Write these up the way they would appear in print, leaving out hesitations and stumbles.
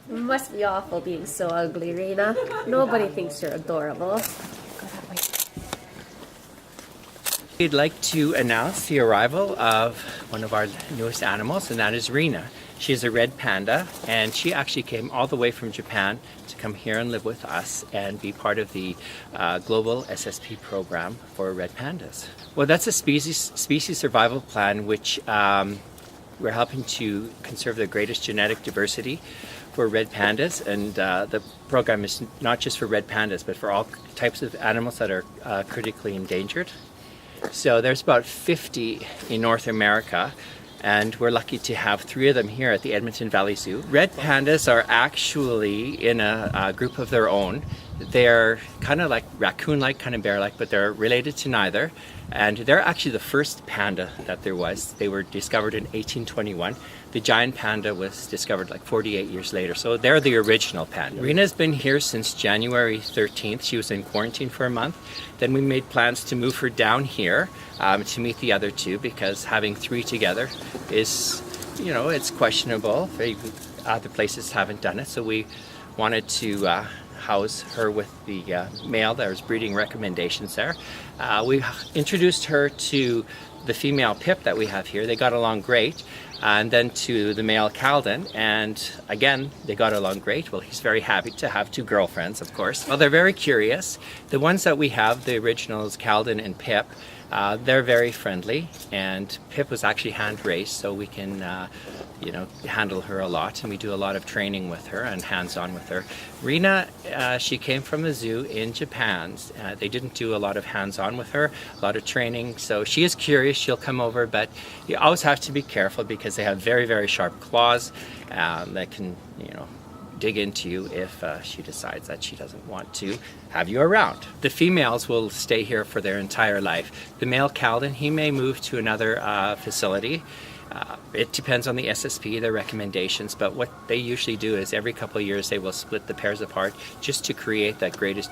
It must be awful being so ugly, Rina. Nobody thinks you're adorable. Go that way. We'd like to announce the arrival of one of our newest animals, and that is Rina. She's a red panda, and she actually came all the way from Japan to come here and live with us and be part of the global SSP program for red pandas. Well, that's a species survival plan which we're helping to conserve the greatest genetic diversity for red pandas, and the program is not just for red pandas but for all types of animals that are critically endangered. So there's about 50 in North America, and we're lucky to have 3 of them here at the Edmonton Valley Zoo. Red pandas are actually in a group of their own. They're kind of like raccoon-like, kind of bear-like, but they're related to neither. And they're actually the first panda that there was. They were discovered in 1821. The giant panda was discovered like 48 years later. So they're the original panda. Rina's been here since January 13th. She was in quarantine for a month. Then we made plans to move her down here to meet the other 2, because having 3 together is, you know, it's questionable. Other places haven't done it. So we wanted to house her with the male. There's breeding recommendations there. We introduced her to the female Pip that we have here. They got along great. And then to the male Calden, and again they got along great. Well, he's very happy to have 2 girlfriends, of course. Well, they're very curious. The ones that we have, the originals Calden and Pip, they're very friendly, and Pip was actually hand raised, so we can you know, handle her a lot, and we do a lot of training with her and hands-on with her. Rina, she came from a zoo in Japan. They didn't do a lot of hands-on with her, a lot of training, so she is curious. She'll come over, but you always have to be careful because they have very, very sharp claws that can, you know, dig into you if she decides that she doesn't want to have you around. The females will stay here for their entire life. The male Calden, he may move to another facility. It depends on the SSP, their recommendations, but what they usually do is every couple of years they will split the pairs apart just to create that greatest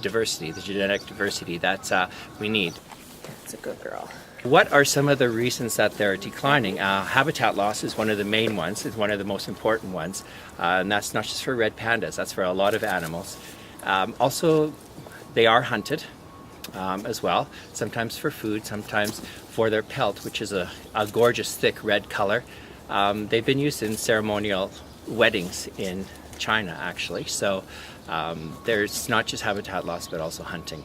diversity, the genetic diversity that we need. That's a good girl. What are some of the reasons that they're declining? Habitat loss is one of the main ones, it's one of the most important ones, and that's not just for red pandas, that's for a lot of animals. Also, they are hunted as well, sometimes for food, sometimes for their pelt, which is a gorgeous thick red color. They've been used in ceremonial weddings in China, actually, so there's not just habitat loss but also hunting.